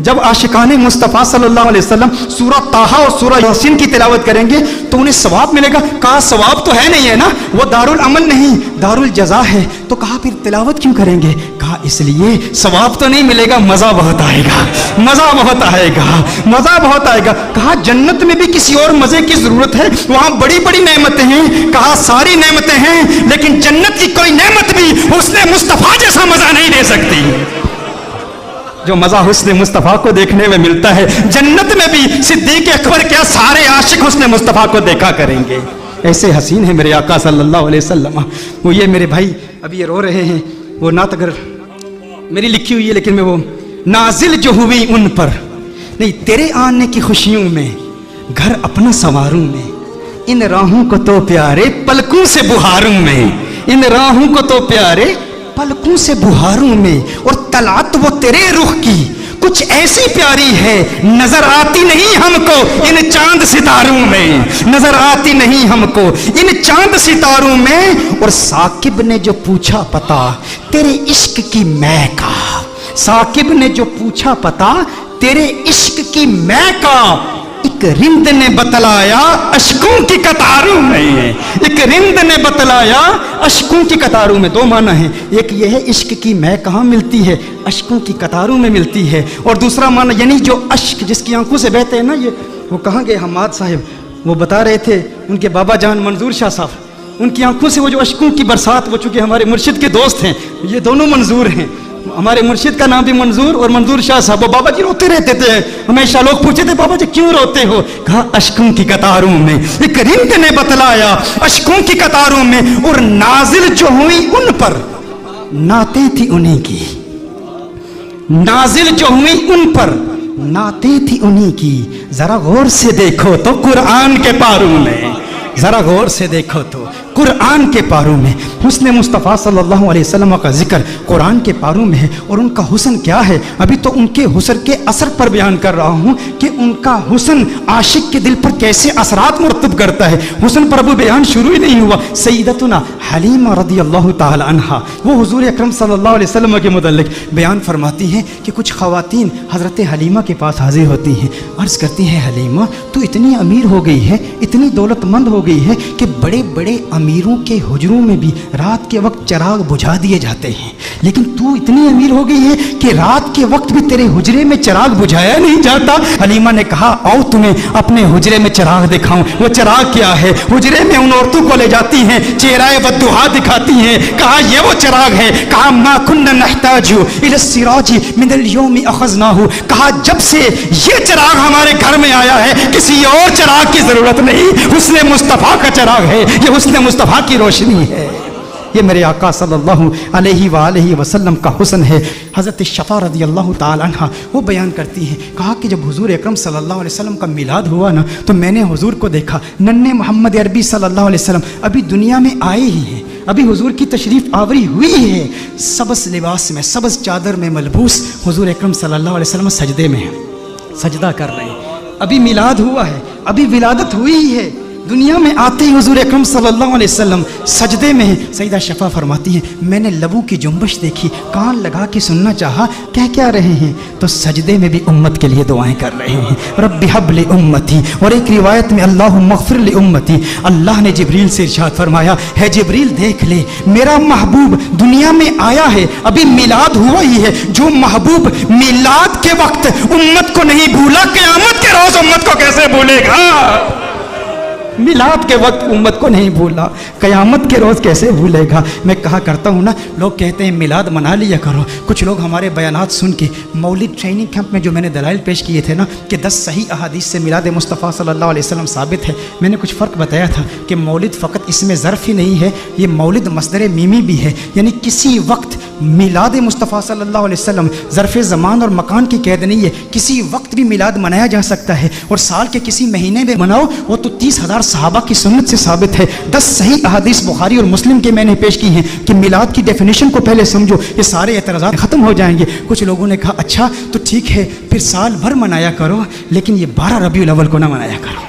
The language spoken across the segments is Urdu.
جب عاشقان مصطفیٰ صلی اللہ علیہ وسلم سورہ طٰہٰ اور سورہ یاسین کی تلاوت کریں گے تو انہیں ثواب ملے گا. کہا ثواب تو ہے نہیں ہے نا, وہ دارالعمل نہیں دارالجزا ہے. تو کہا پھر تلاوت کیوں کریں گے؟ کہا اس لیے ثواب تو نہیں ملے گا, مزہ بہت آئے گا, مزہ بہت آئے گا, مزہ بہت آئے گا. کہا جنت میں بھی کسی اور مزے کی ضرورت ہے, وہاں بڑی بڑی نعمتیں ہیں. کہا ساری نعمتیں ہیں لیکن جنت کی کوئی نعمت بھی حسن مصطفیٰ جیسا مزہ نہیں دے سکتی. جو مزہ حسن مصطفیٰ کو دیکھنے میں ملتا ہے جنت میں بھی صدیق اکبر کیا سارے عاشق حسن مصطفیٰ کو دیکھا کریں گے. ایسے حسین ہیں میرے آقا صلی اللہ علیہ وسلم. وہ یہ میرے بھائی ابھی یہ رو رہے ہیں, وہ نعت اگر میری لکھی ہوئی ہے لیکن میں وہ نازل جو ہوئی ان پر نہیں تیرے آنے کی خوشیوں میں گھر اپنا سنواروں میں, ان راہوں کو تو پیارے پلکوں سے بہاروں میں, ان راہوں کو تو پیارے پلکوں سے بہاروں میں, اور طلعت وہ تیرے رخ کی کچھ ایسی پیاری ہے نظر آتی نہیں ہم کو ان چاند ستاروں میں, نظر آتی نہیں ہم کو ان چاند ستاروں میں. اور ثاقب نے جو پوچھا پتا تیرے عشق کی میں کا, ثاقب نے جو پوچھا پتا تیرے عشق کی میں کا, ایک رند نے بتلایا اشکوں کی قطاروں میں, ایک رند نے بتلایا اشکوں کی قطاروں میں. دو معنی ہیں, ایک یہ ہے عشق کی میں کہاں ملتی ہے, اشکوں کی قطاروں میں ملتی ہے, اور دوسرا معنی یعنی جو اشک جس کی آنکھوں سے بہتے ہیں نا, یہ وہ کہاں گئے حماد صاحب, وہ بتا رہے تھے ان کے بابا جان منظور شاہ صاحب, ان کی آنکھوں سے وہ جو اشکوں کی برسات, وہ چونکہ ہمارے مرشد کے دوست ہیں, یہ دونوں منظور ہیں, ہمارے مرشد کا نام بھی منظور اور منظور شاہ صاحب. وہ بابا جی روتے رہتے تھے, ہمیشہ لوگ پوچھتے تھے بابا جی کیوں روتے ہو؟ کہا اشکوں کی قطاروں میں, ایک رند نے بتلایا اشکوں کی قطاروں میں, اور نازل جو ہوئی ان پر نعتیں تھی انہیں کی, نازل جو ہوئی ان پر نعتیں تھی انہیں کی. ذرا غور سے دیکھو تو قرآن کے پاروں میں, ذرا غور سے دیکھو تو قرآن کے پاروں میں حسن مصطفیٰ صلی اللہ علیہ وسلم کا ذکر قرآن کے پاروں میں ہے. اور ان کا حسن کیا ہے, ابھی تو ان کے حسن کے اثر پر بیان کر رہا ہوں کہ ان کا حسن عاشق کے دل پر کیسے اثرات مرتب کرتا ہے. حسن پر ابھی بیان شروع ہی نہیں ہوا. سیدتنا حلیمہ رضی اللہ تعالی عنہا وہ حضور اکرم صلی اللہ علیہ وسلم کے متعلق بیان فرماتی ہیں کہ کچھ خواتین حضرت حلیمہ کے پاس حاضر ہوتی ہیں, عرض کرتی ہیں حلیمہ تو اتنی امیر ہو گئی ہے, اتنی دولت مند ہو گئی ہے کہ بڑے بڑے امیروں کے حجروں میں بھی رات کے وقت چراغ بجھا دیے جاتے ہیں, لیکن تو اتنی امیر ہو گئی ہے کہ رات کے وقت بھی تیرے حجرے میں چراغ بجھایا نہیں جاتا. حلیمہ نے کہا آؤ تمہیں اپنے حجرے میں چراغ دکھاؤں. وہ چراغ کیا ہے؟ حجرے میں ان عورتوں کو لے جاتی ہیں, چہرہ والضحیٰ دکھاتی ہیں. کہا یہ وہ چراغ ہے. کہا ما كنا نحتاج الى السراج من اليوم اخذناه. کہا جب سے یہ چراغ ہمارے گھر میں آیا ہے کسی اور چراغ کی ضرورت نہیں, حسن مصطفیٰ کا چراغ ہے, یہ حسن مصطفیٰ کی روشنی ہے. یہ میرے آقا صلی اللہ علیہ وآلہ وسلم کا حسن ہے. حضرت شفا رضی اللہ تعالی عنہ وہ بیان کرتی ہیں, کہا کہ جب حضور اکرم صلی اللہ علیہ وسلم کا میلاد ہوا نا تو میں نے حضور کو دیکھا, ننھے محمد عربی صلی اللہ علیہ وسلم ابھی دنیا میں آئے ہی ہیں, ابھی حضور کی تشریف آوری ہوئی ہے, سبز لباس میں سبز چادر میں ملبوس حضور اکرم صلی اللہ علیہ وسلم سجدے میں ہیں, سجدہ کر رہے ہیں. ابھی میلاد ہوا ہے, ابھی ولادت ہوئی ہے, دنیا میں آتے ہی حضور اکرم صلی اللہ علیہ وسلم سجدے میں ہیں. سیدہ شفا فرماتی ہیں میں نے لبوں کی جنبش دیکھی, کان لگا کے سننا چاہا کہہ کیا رہے ہیں, تو سجدے میں بھی امت کے لیے دعائیں کر رہے ہیں, رب حب لامتی. اور ایک روایت میں اللہم اغفر لامتی. اللہ نے جبریل سے ارشاد فرمایا ہے جبریل دیکھ لے میرا محبوب دنیا میں آیا ہے, ابھی میلاد ہوا ہی ہے. جو محبوب میلاد کے وقت امت کو نہیں بھولا, قیامت کے روز امت کو کیسے بھولے گا؟ میلاد کے وقت امت کو نہیں بھولا, قیامت کے روز کیسے بھولے گا؟ میں کہا کرتا ہوں نا, لوگ کہتے ہیں میلاد منا لیا کرو. کچھ لوگ ہمارے بیانات سن کے مولد ٹریننگ کیمپ میں جو میں نے دلائل پیش کیے تھے نا کہ 10 صحیح احادیث سے میلاد مصطفیٰ صلی اللہ علیہ وسلم ثابت ہے, میں نے کچھ فرق بتایا تھا کہ مولد فقط اس میں ظرف ہی نہیں ہے, یہ مولد مصدر میمی بھی ہے, یعنی کسی وقت میلاد مصطفیٰ صلی اللہ علیہ وسلم ظرف زمان اور مکان کی قید نہیں ہے, کسی وقت بھی میلاد منایا جا سکتا ہے. اور سال کے کسی مہینے میں مناؤ, وہ تو 30,000 صحابہ کی سنت سے ثابت ہے. 10 صحیح احادیث بخاری اور مسلم کے میں نے پیش کی ہیں کہ میلاد کی ڈیفینیشن کو پہلے سمجھو, یہ سارے اعتراضات ختم ہو جائیں گے. کچھ لوگوں نے کہا اچھا تو ٹھیک ہے پھر سال بھر منایا کرو, لیکن یہ 12 ربیع الاول کو نہ منایا کرو.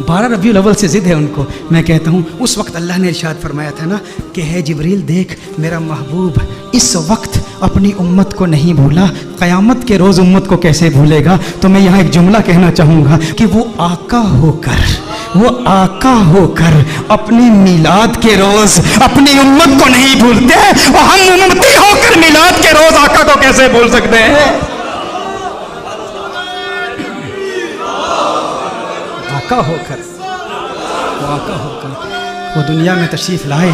12 ربیع الاول سے ضد ہے ان کو. میں کہتا ہوں اس وقت اللہ نے ارشاد فرمایا تھا نا کہ ہے جبریل دیکھ میرا محبوب اس وقت اپنی امت کو نہیں بھولا، قیامت کے روز امت کو کیسے بھولے گا؟ تو میں یہاں ایک جملہ کہنا چاہوں گا کہ وہ آقا ہو کر اپنی میلاد کے روز اپنی امت کو نہیں بھولتے، اور ہم امتی ہو کر میلاد کے روز آقا کو کیسے بھول سکتے ہیں؟ آقا ہو کر وہ دنیا میں تشریف لائے،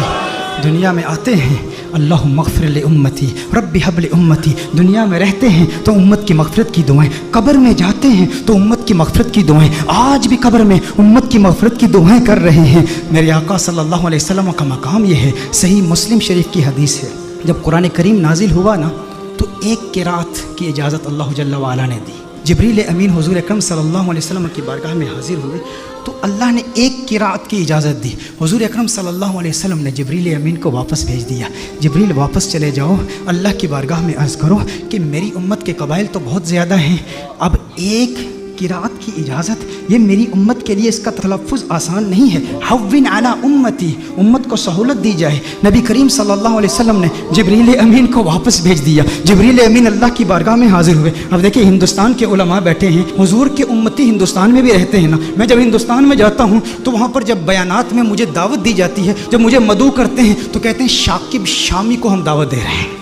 دنیا میں آتے ہیں، اللہم اغفر لامتی رب حب لامتی، دنیا میں رہتے ہیں تو امت کی مغفرت کی دعائیں، قبر میں جاتے ہیں تو امت کی مغفرت کی دعائیں، آج بھی قبر میں امت کی مغفرت کی دعائیں کر رہے ہیں۔ میرے آقا صلی اللہ علیہ وسلم کا مقام یہ ہے، صحیح مسلم شریف کی حدیث ہے، جب قرآن کریم نازل ہوا نا تو ایک قرات کی اجازت اللہ جل وعلا نے دی۔ جبریل امین حضور اکرم صلی اللہ علیہ وسلم کی بارگاہ میں حاضر ہوئے تو اللہ نے ایک قرات کی اجازت دی، حضور اکرم صلی اللہ علیہ وسلم نے جبریل امین کو واپس بھیج دیا، جبریل واپس چلے جاؤ، اللہ کی بارگاہ میں عرض کرو کہ میری امت کے قبائل تو بہت زیادہ ہیں، اب ایک قرات کی اجازت، یہ میری امت کے لیے اس کا تلفظ آسان نہیں ہے، حوّن علی امتی، امت کو سہولت دی جائے۔ نبی کریم صلی اللہ علیہ وسلم نے جبریل امین کو واپس بھیج دیا، جبریل امین اللہ کی بارگاہ میں حاضر ہوئے۔ اب دیکھیں ہندوستان کے علماء بیٹھے ہیں، حضور کے امتی ہندوستان میں بھی رہتے ہیں نا، میں جب ہندوستان میں جاتا ہوں تو وہاں پر جب بیانات میں مجھے دعوت دی جاتی ہے، جب مجھے مدعو کرتے ہیں تو کہتے ہیں شاکب شامی کو ہم دعوت دے رہے ہیں،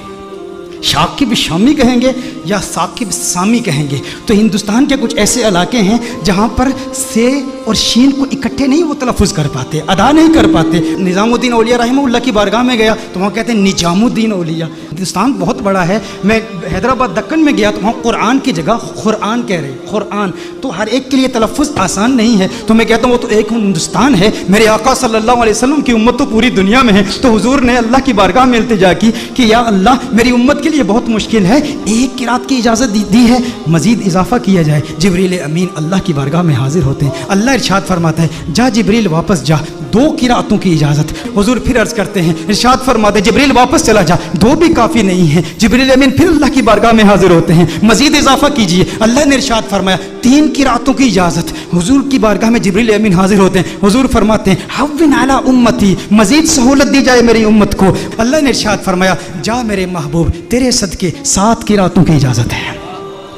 شاکب شامی کہیں گے یا ثاقب سامی کہیں گے۔ تو ہندوستان کے کچھ ایسے علاقے ہیں جہاں پر سے اور شین کو اکٹھے نہیں وہ تلفظ کر پاتے، ادا نہیں کر پاتے۔ نظام الدین اولیاء رحمہ اللہ کی بارگاہ میں گیا تو وہاں کہتے ہیں نجام الدین اولیاء۔ ہندوستان بہت بڑا ہے، میں حیدرآباد دکن میں گیا تو وہاں قرآن کی جگہ قرآن کہہ رہے ہیں، قرآن، تو ہر ایک کے لیے تلفظ آسان نہیں ہے، تو میں کہتا ہوں وہ تو ایک ہندوستان ہے، میرے آقا صلی اللہ علیہ وسلم کی امت تو پوری دنیا میں ہے۔ تو حضور نے اللہ کی بارگاہ میں التجا کی کہ یا اللہ میری امت کے لیے بہت مشکل ہے، ایک قرات کی اجازت دی ہے، مزید اضافہ کیا جائے۔ جبریل امین اللہ کی بارگاہ میں حاضر ہوتے ہیں، اللہ ارشاد فرماتا ہے جا جبریل واپس جا، دو قراتوں کی اجازت۔ حضور پھر عرض کرتے ہیں، ارشاد فرماتے ہیں جبریل واپس چلا جا، دو بھی کافی نہیں ہے۔ جبریل امین پھر اللہ کی بارگاہ میں حاضر ہوتے ہیں، مزید اضافہ کیجئے۔ اللہ نے ارشاد فرمایا تین قراتوں کی اجازت۔ حضور کی بارگاہ میں جبریل امین حاضر ہوتے ہیں، حضور فرماتے ہیں حوّن علی امتی، مزید سہولت دی جائے میری امت کو۔ اللہ نے ارشاد فرمایا جا میرے محبوب تیرے صدقے 7 قراتوں کی اجازت ہے۔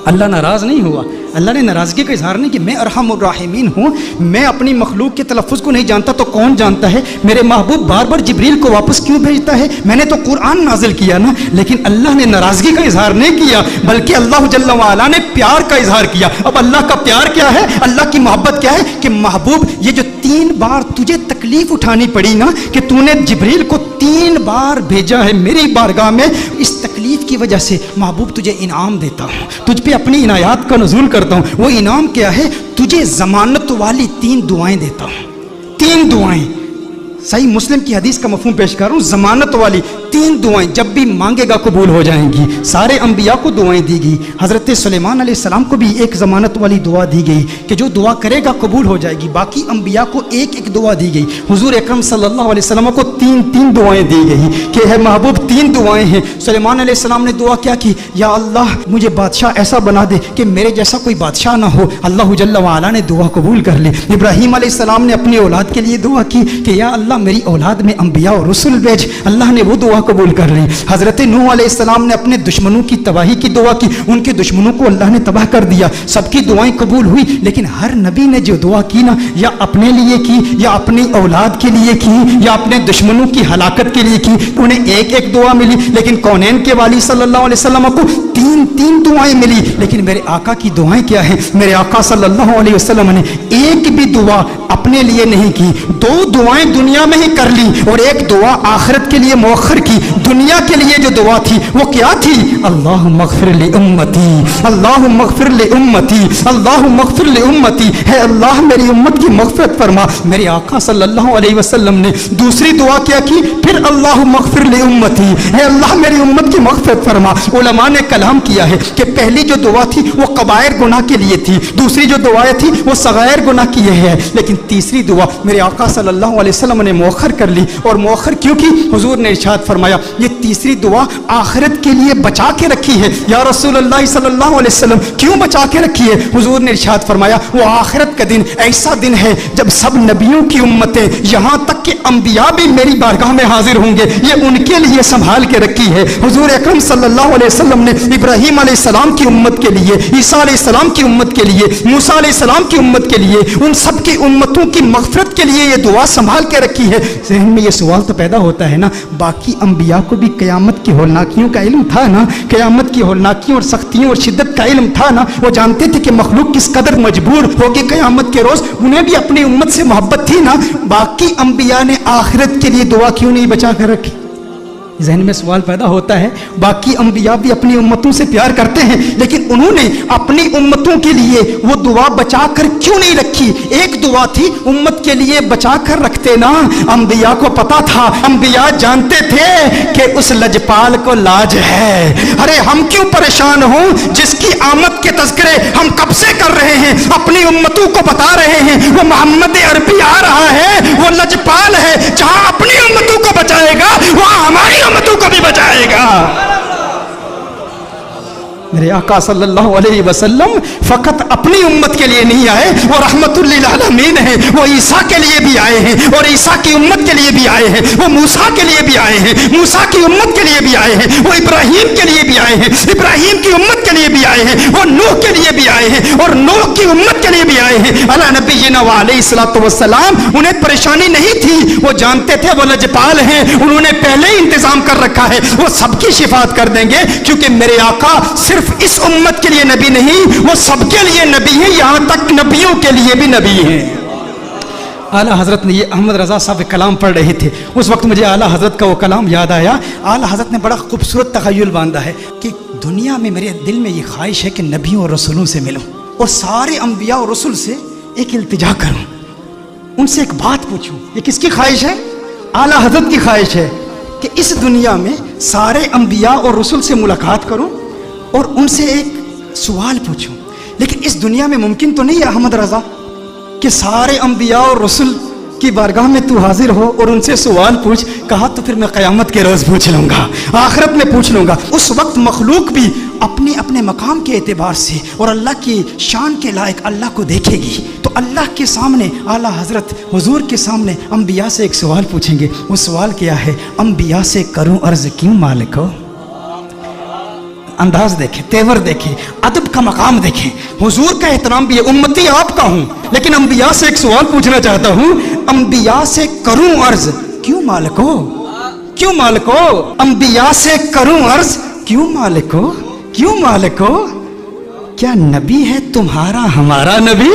اللہ ناراض نہیں ہوا، اللہ نے ناراضگی کا اظہار نہیں کہ میں ارحم الراحمین ہوں، میں اپنی مخلوق کے تلفظ کو نہیں جانتا تو کون جانتا ہے؟ میرے محبوب بار بار جبریل کو واپس کیوں بھیجتا ہے؟ میں نے تو قرآن نازل کیا نا، لیکن اللہ نے ناراضگی کا اظہار نہیں کیا بلکہ اللہ جل وعلا نے پیار کا اظہار کیا۔ اب اللہ کا پیار کیا ہے، اللہ کی محبت کیا ہے کہ محبوب یہ جو 3 بار تجھے تکلیف اٹھانی پڑی نا کہ تو نے جبریل کو 3 بار بھیجا ہے میری بارگاہ میں، اس تکلیف کی وجہ سے محبوب تجھے انعام دیتا ہوں، تجھ پہ اپنی عنایات کا نزول کرتا ہوں۔ وہ انعام کیا ہے؟ تجھے ضمانت والی 3 دعائیں دیتا ہوں، 3 دعائیں۔ صحیح مسلم کی حدیث کا مفہوم پیش کر رہا ہوں، ضمانت والی 3 دعائیں، جب بھی مانگے گا قبول ہو جائیں گی۔ سارے انبیاء کو دعائیں دی گئی، حضرت سلیمان علیہ السلام کو بھی ایک ضمانت والی دعا دی گئی کہ جو دعا کرے گا قبول ہو جائے گی، باقی انبیاء کو ایک ایک دعا دی گئی۔ حضور اکرم صلی اللہ علیہ وسلم کو 3 دعائیں دی گئی کہ ہے محبوب 3 دعائیں ہیں۔ سلیمان علیہ السلام نے دعا کیا کی؟ یا اللہ مجھے بادشاہ ایسا بنا دے کہ میرے جیسا کوئی بادشاہ نہ ہو۔ اللہ جل وعلا نے دعا قبول کر لی۔ ابراہیم علیہ السلام نے اپنی اولاد کے لیے دعا کی کہ یا اللہ میری اولاد میں انبیاء اور رسول بھیج، اللہ نے وہ دعا قبول کر لی۔ حضرت نوح علیہ السلام نے اپنے دشمنوں کی تباہی کی دعا کی، ان کے دشمنوں کو اللہ نے تباہ کر دیا، سب کی دعائیں قبول ہوئی، لیکن ہر نبی نے جو دعا کی نا یا اپنے لیے کی یا اپنی اولاد کے لیے کی یا اپنے دشمنوں کی ہلاکت کے لیے کی، انہیں ایک ایک دعا ملی، لیکن کونین کے والی صلی اللہ علیہ وسلم کو 3 دعائیں ملی۔ لیکن میرے آقا کی دعائیں کیا ہیں؟ میرے آقا صلی اللہ علیہ وسلم نے ایک بھی دعا اپنے لیے نہیں کی، 2 دعائیں دنیا میں ہی کر لی اور ایک دعا آخرت کے لیے مؤخر کی۔ دنیا کے لیے جو دعا تھی وہ کیا تھی؟ اللہم اغفر لامتی، اللہم اغفر لامتی، اللہم اغفر لامتی، ہے اللہ میری امت کی مغفرت فرما۔ میرے آقا صلی اللہ علیہ وسلم نے دوسری دعا کیا کی؟ پھر اللہم اغفر لامتی، ہے اللہ میری امت کی مغفرت فرما۔ علماء نے کلام کیا ہے کہ پہلی جو دعا تھی وہ کبائر گناہ کے لیے تھی، دوسری جو دعائیں تھی وہ صغائر گناہ کی ہے، لیکن تیسری دعا میرے آقا صلی اللہ علیہ وسلم نے مؤخر کر لی۔ اور مؤخر کیوں کی؟ حضور نے ارشاد فرمایا یہ تیسری دعا آخرت کے لیے بچا کے رکھی ہے۔ یا رسول اللہ صلی اللہ علیہ وسلم کیوں بچا کے رکھی ہے؟ حضور نے ارشاد فرمایا وہ آخرت کا دن ایسا دن ہے جب سب نبیوں کی امتیں یہاں تک کہ انبیاء بھی میری بارگاہ میں حاضر ہوں گے، یہ ان کے لیے سنبھال کے رکھی ہے۔ حضور اکرم صلی اللہ علیہ وسلم نے ابراہیم علیہ السلام کی امت کے لیے، عیسیٰ علیہ السلام کی امت کے لیے، موسیٰ علیہ السلام کی امت کے لیے، ان سب کی امتوں کی مغفرت کے لیے یہ دعا سنبھال کے رکھی ہے۔ ذہن میں یہ سوال تو پیدا ہوتا ہے نا، باقی انبیاء کو بھی قیامت کی ہولناکیوں کا علم تھا نا، قیامت کی ہولناکیوں اور سختیوں اور شدت کا علم تھا نا، وہ جانتے تھے کہ مخلوق کس قدر مجبور ہوگی قیامت کے روز، انہیں بھی اپنی امت سے محبت تھی نا، باقی انبیاء نے آخرت کے لیے دعا کیوں نہیں بچا کر رکھی؟ ذہن میں سوال پیدا ہوتا ہے، باقی انبیاء بھی اپنی امتوں سے پیار کرتے ہیں لیکن انہوں نے اپنی امتوں کے لیے وہ دعا بچا کر کیوں نہیں رکھی؟ ایک دعا تھی امت کے لیے بچا کر رکھتے نا، انبیاء کو پتا تھا، انبیاء جانتے تھے کہ اس لجپال کو لاج ہے، ارے ہم کیوں پریشان ہوں جس کی آمد کے تذکرے ہم کب سے کر رہے ہیں، اپنی امتوں کو بتا رہے ہیں وہ محمد عربی آ رہا ہے، وہ لجپال ہے، جہاں اپنی امتوں کو بچائے گا وہاں ہماری امتوں کو بھی بچائے گا۔ میرے آقا صلی اللہ علیہ وسلم فقط اپنی امت کے لیے نہیں آئے، وہ رحمت للعالمین ہیں، وہ عیسیٰ کے لیے بھی آئے ہیں اور عیسیٰ کی امت کے لیے بھی آئے ہیں، وہ موسیٰ کے لیے بھی آئے ہیں، موسیٰ کی امت کے لیے بھی آئے ہیں، وہ ابراہیم کے لیے بھی آئے ہیں، ابراہیم کی امت کے لیے بھی آئے ہیں، وہ نوح کے لیے بھی آئے ہیں اور نوح کی امت کے لیے بھی آئے ہیں۔ علی نبینا وعلیہ الصلوۃ والسلام، انہیں پریشانی نہیں تھی، وہ جانتے تھے وہ لجپال ہیں، انہوں نے پہلے ہی انتظام کر رکھا ہے، وہ سب کی شفاعت کر دیں گے، کیونکہ میرے آقا صرف اس امت کے لیے نبی نہیں، وہ سب کے لیے نبی ہیں، یہاں تک نبیوں کے لیے بھی نبی ہیں۔ اعلیٰ حضرت نے یہ احمد رضا صاحب کلام پڑھ رہے تھے، اس وقت مجھے اعلیٰ حضرت کا وہ کلام یاد آیا۔ اعلیٰ حضرت نے بڑا خوبصورت تخیل باندھا ہے کہ دنیا میں میرے دل میں یہ خواہش ہے کہ نبیوں اور رسولوں سے ملوں اور سارے انبیاء اور رسول سے ایک التجا کروں، ان سے ایک بات پوچھوں۔ یہ کس کی خواہش ہے؟ اعلیٰ حضرت کی خواہش ہے کہ اس دنیا میں سارے انبیاء اور رسول سے ملاقات کروں اور ان سے ایک سوال پوچھوں۔ لیکن اس دنیا میں ممکن تو نہیں ہے احمد رضا کہ سارے انبیاء اور رسول کی بارگاہ میں تو حاضر ہو اور ان سے سوال پوچھ۔ کہا تو پھر میں قیامت کے روز پوچھ لوں گا، آخرت میں پوچھ لوں گا۔ اس وقت مخلوق بھی اپنے اپنے مقام کے اعتبار سے اور اللہ کی شان کے لائق اللہ کو دیکھے گی، تو اللہ کے سامنے اعلیٰ حضرت حضور کے سامنے انبیاء سے ایک سوال پوچھیں گے۔ وہ سوال کیا ہے؟ انبیاء سے کروں عرض کیوں مالک ہو؟ انداز دیکھیں، تیور دیکھیں، ادب کا مقام دیکھیں، حضور کا احترام بھی ہے، امتی آپ کا ہوں لیکن انبیاء سے ایک سوال پوچھنا چاہتا ہوں، انبیاء سے کروں عرض کیوں مالک ہو؟ کیوں مالک ہو؟ انبیاء سے کروں عرض کیوں مالک ہو؟ کیوں مالک ہو؟ کیا نبی ہے تمہارا ہمارا نبی؟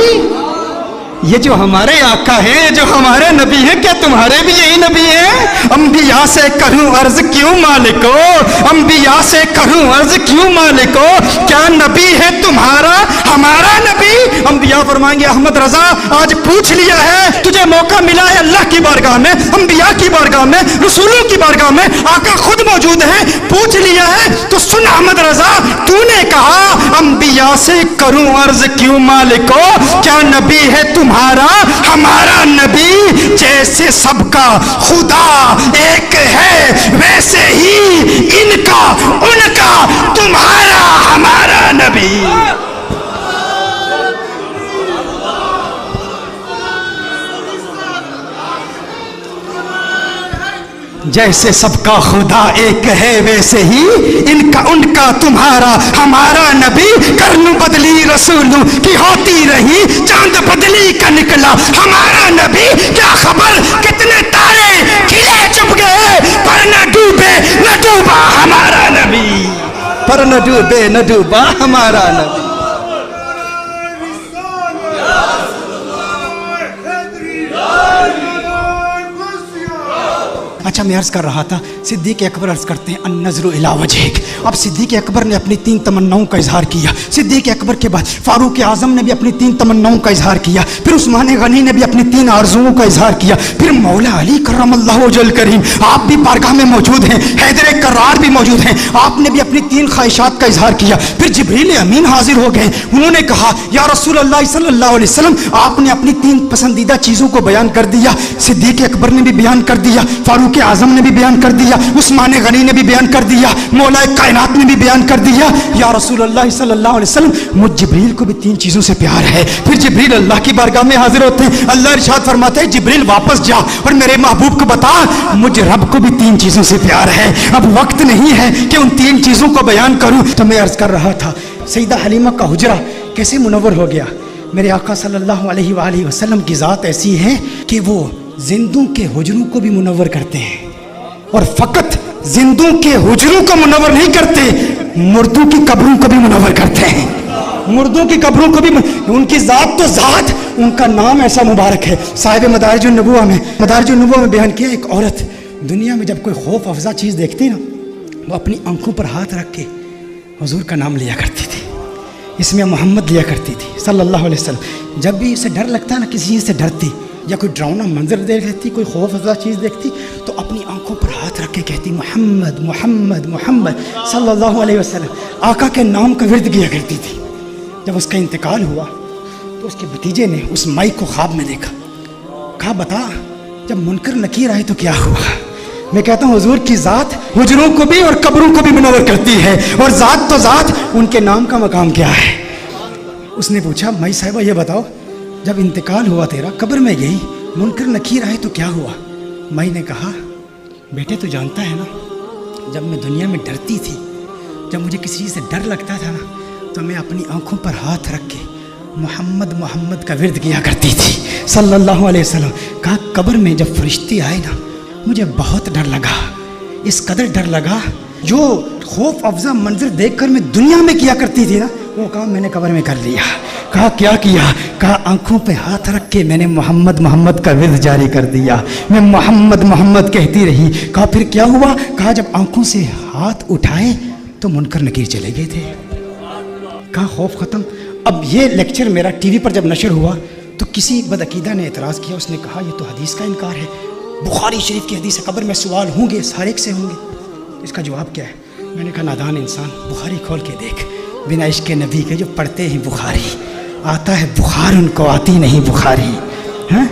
یہ جو ہمارے آقا ہیں، جو ہمارے نبی ہیں، کیا تمہارے بھی یہی نبی ہیں؟ انبیاء سے کروں عرض کیوں مالک ہو؟ انبیاء سے کروں عرض کیوں مالک ہو؟ کیا نبی ہے تمہارا ہمارا نبی؟ انبیاء فرمائیں گے احمد رضا آج پوچھ لیا ہے، تجھے موقع ملا ہے اللہ کی بارگاہ میں، انبیاء کی بارگاہ میں، رسولوں کی بارگاہ میں، آقا خود موجود ہیں، پوچھ لیا ہے تو سن احمد رضا، تو نے کہا انبیاء سے کروں عرض کیوں مالک ہو؟ کیا نبی ہے تمہارا ہمارا نبی؟ جیسے سب کا خدا ایک ہے ویسے ہی ان کا ان کا تمہارا ہمارا نبی۔ جیسے سب کا خدا ایک ہے ویسے ہی ان کا تمہارا ہمارا نبی۔ کرن بدلی رسولوں کی ہوتی رہی، چاند بدلی کا نکلا ہمارا نبی۔ کیا خبر کتنے تارے کھلے چھپ گئے، پر نہ ڈوبے نہ ڈوبا ہمارا نبی، پر نہ ڈوبے نہ ڈوبا ہمارا نبی۔ اچھا میں عرض کر رہا تھا، صدیق اکبر عرض کرتے ہیں النظر الی وجہک۔ اب صدیق اکبر نے اپنی 3 تمناؤں کا اظہار کیا، صدیق اکبر کے بعد فاروق اعظم نے بھی اپنی 3 تمناؤں کا اظہار کیا، پھر عثمان غنی نے بھی اپنی 3 آرزوؤں کا اظہار کیا، پھر مولا علی کرم اللہ وجہ الکریم آپ بھی بارگاہ میں موجود ہیں، حیدر کرار بھی موجود ہیں. آپ نے بھی اپنی 3 خواہشات کا اظہار کیا. پھر جبریل امین حاضر ہو گئے. انہوں نے کہا یا رسول اللہ صلی اللہ علیہ وسلم آپ نے اپنی 3 پسندیدہ چیزوں کو بیان کر دیا. صدیق اکبر نے بھی بیان کر دیا, فاروق اعظم نے بھی بیان کر دیا, عثمان غنی نے بھی بیان کر دیا, مولا کائنات نے بھی بیان کر دیا. یا رسول اللہ صلی اللہ علیہ وسلم مجھ جبریل کو بھی 3 چیزوں سے پیار ہے. پھر جبریل اللہ کی بارگاہ میں حاضر ہوتے ہیں. اللہ ارشاد فرماتے ہیں جبریل واپس جا اور میرے محبوب کو بتا مجھ رب کو بھی 3 چیزوں سے پیار ہے. اب وقت نہیں ہے کہ ان 3 چیزوں کو بیان کروں. تو میں عرض کر رہا تھا سیدہ حلیمہ کا حجرہ کیسے منور ہو گیا. میرے آقا صلی اللہ علیہ وآلہ وسلم کی ذات ایسی ہے کہ وہ زندوں کے حجروں کو بھی منور کرتے ہیں, اور فقط زندوں کے حجروں کو منور نہیں کرتے, مردوں کی قبروں کو بھی منور کرتے ہیں. مردوں کی قبروں کو بھی, ان کی ذات تو ذات, ان کا نام ایسا مبارک ہے. صاحب مدارج النبوہ میں بیان کیا ایک عورت دنیا میں جب کوئی خوف افزا چیز دیکھتی نا وہ اپنی آنکھوں پر ہاتھ رکھ کے حضور کا نام لیا کرتی تھی, اس میں محمد لیا کرتی تھی صلی اللہ علیہ وسلم. جب بھی اسے ڈر لگتا نا, کسی چیز سے ڈرتی یا کوئی ڈراؤنا منظر دیکھ لیتی, کوئی خوف افزا چیز دیکھتی تو اپنی آنکھوں پر ہاتھ رکھ کے کہتی محمد محمد محمد صلی اللہ علیہ وسلم. آقا کے نام کا ورد کیا کرتی تھی. جب اس کا انتقال ہوا تو اس کے بھتیجے نے اس مائی کو خواب میں دیکھا. کہا بتا جب منکر نکیر آئے تو کیا ہوا. میں کہتا ہوں حضور کی ذات حجروں کو بھی اور قبروں کو بھی منور کرتی ہے, اور ذات تو ذات, ان کے نام کا مقام کیا ہے. اس نے پوچھا مائی صاحبہ یہ بتاؤ جب انتقال ہوا تیرا قبر میں گئی منکر نکیر آئے تو کیا ہوا. مائی نے کہا بیٹے تو جانتا ہے نا جب میں دنیا میں ڈرتی تھی, جب مجھے کسی چیز سے ڈر لگتا تھا نا تو میں اپنی آنکھوں پر ہاتھ رکھ کے محمد محمد کا ورد کیا کرتی تھی صلی اللہ علیہ وسلم. کہا قبر میں جب فرشتے آئے نا مجھے بہت ڈر لگا, اس قدر ڈر لگا جو خوف افزا منظر دیکھ کر میں دنیا میں کیا کرتی تھی نا وہ کام میں نے قبر میں کر لیا. کہا کیا کیا. کہا آنکھوں پہ ہاتھ رکھ کے میں نے محمد محمد کا ورد جاری کر دیا, میں محمد محمد کہتی رہی. کہا پھر کیا ہوا. کہا جب آنکھوں سے ہاتھ اٹھائے تو منکر نکیر چلے گئے تھے. کہا خوف ختم. اب یہ لیکچر میرا ٹی وی پر جب نشر ہوا تو کسی بدعقیدہ نے اعتراض کیا. اس نے کہا یہ تو حدیث کا انکار ہے, بخاری شریف کی حدیث ہے, قبر میں سوال ہوں گے, ہر ایک سے ہوں گے. اس کا جواب کیا ہے. میں نے کہا نادان انسان, بخاری کھول کے دیکھ, بنا عشق نبی کے جو پڑھتے ہیں بخاری آتا ہے بخار, ان کو آتی نہیں بخاری. ہاں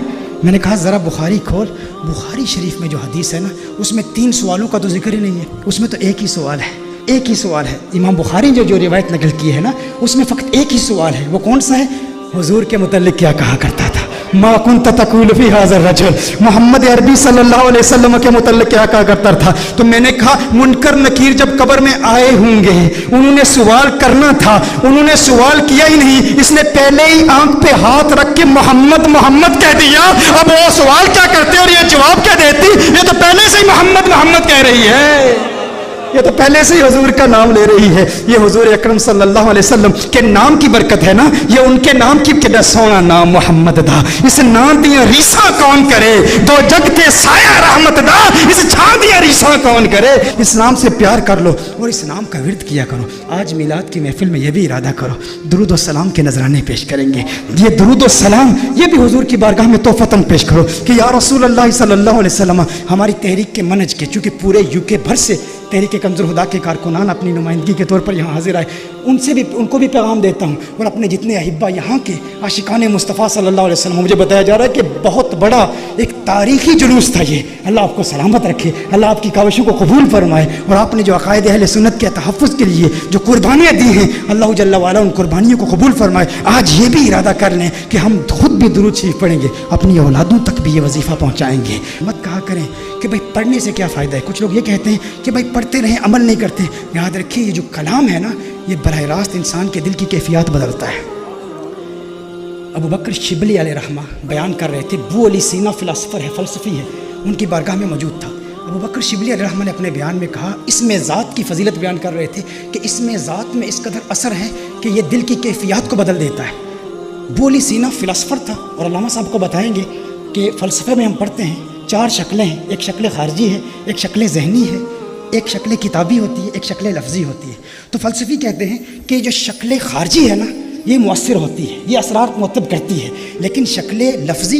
میں نے کہا ذرا بخاری کھول, بخاری شریف میں جو حدیث ہے نا اس میں 3 سوالوں کا تو ذکر ہی نہیں ہے, اس میں تو ایک ہی سوال ہے, ایک ہی سوال ہے. امام بخاری جو روایت نقل کی ہے نا اس میں فقط ایک ہی سوال ہے. وہ کون سا ہے. حضور کے متعلق کیا کہا کرتا تھا. ما كنت تقول في هذا الرجل, محمد عربی صلی اللہ علیہ وسلم کے متعلق کیا کہا کرتا تھا. تو میں نے کہا منکر نکیر جب قبر میں آئے ہوں گے انہوں نے سوال کرنا تھا, انہوں نے سوال کیا ہی نہیں, اس نے پہلے ہی آنکھ پہ ہاتھ رکھ کے محمد محمد کہہ دیا. اب وہ سوال کیا کرتے اور یہ جواب کیا دیتی. یہ تو پہلے سے ہی محمد محمد کہہ رہی ہے, یہ تو پہلے سے ہی حضور کا نام لے رہی ہے. یہ حضور اکرم صلی اللہ علیہ وسلم کے نام کی برکت ہے نا, یہ ان کے نام کی کتنا سونا نام محمد دا. اس نام دیا ریسا کون کرے, دو جگ کے سایہ رحمت دا, اس چھان دیا ریسا کون کرے. اس نام سے پیار کر لو اور اس نام کا ورد کیا کرو. آج میلاد کی محفل میں یہ بھی ارادہ کرو درود و سلام کے نذرانے پیش کریں گے. یہ درود و سلام یہ بھی حضور کی بارگاہ میں تحفتاً پیش کرو کہ یا رسول اللہ صلی اللہ علیہ وسلم, ہماری تحریک کے منہج کے, چونکہ پورے UK بھر سے تحریک کنز الہدیٰ کے کارکنان اپنی نمائندگی کے طور پر یہاں حاضر آئے, ان کو بھی پیغام دیتا ہوں, اور اپنے جتنے احبہ یہاں کے عاشقان مصطفیٰ صلی اللہ علیہ وسلم, مجھے بتایا جا رہا ہے کہ بہت بڑا ایک تاریخی جلوس تھا یہ. اللہ آپ کو سلامت رکھے, اللہ آپ کی کاوشوں کو قبول فرمائے, اور آپ نے جو عقائد اہل سنت کے تحفظ کے لیے جو قربانیاں دی ہیں اللہ جل وعلا ان قربانیوں کو قبول فرمائے. آج یہ بھی ارادہ کر لیں کہ ہم خود بھی درود شریف پڑھیں گے, اپنی اولادوں تک بھی یہ وظیفہ پہنچائیں گے. مت کہا کریں کہ بھائی پڑھنے سے کیا فائدہ ہے. کچھ لوگ یہ کہتے ہیں کہ بھائی پڑھتے رہیں عمل نہیں کرتے. یاد رکھیے یہ جو کلام ہے نا یہ براہ راست انسان کے دل کی کیفیات بدلتا ہے. ابو بکر شبلی علیہ رحمہ بیان کر رہے تھے, ابو علی سینا فلسفر ہے, فلسفی ہے, ان کی بارگاہ میں موجود تھا. ابو بکر شبلی علیہ رحمہ نے اپنے بیان میں کہا, اس میں ذات کی فضیلت بیان کر رہے تھے کہ اس میں ذات میں اس قدر اثر ہے کہ یہ دل کی کیفیات کو بدل دیتا ہے. ابو علی سینا فلسفر تھا, اور علامہ صاحب کو بتائیں گے کہ فلسفے میں ہم پڑھتے ہیں 4 شکلیں ہیں, ایک شکل خارجی ہے, ایک شکل ذہنی ہے, ایک شکل کتابی ہوتی ہے, ایک شکل لفظی ہوتی ہے. تو فلسفی کہتے ہیں کہ جو شکل خارجی ہے نا یہ مؤثر ہوتی ہے, یہ اثرات مرتب کرتی ہے, لیکن شکل لفظی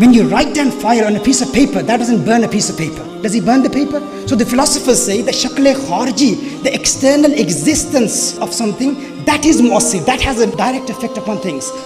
When you write down fire on a piece of paper, that doesn't burn a piece of paper. Does it burn the paper? So the philosophers say the shakl kharji, the external existence of something, that is mu'assir, that has a direct effect upon things.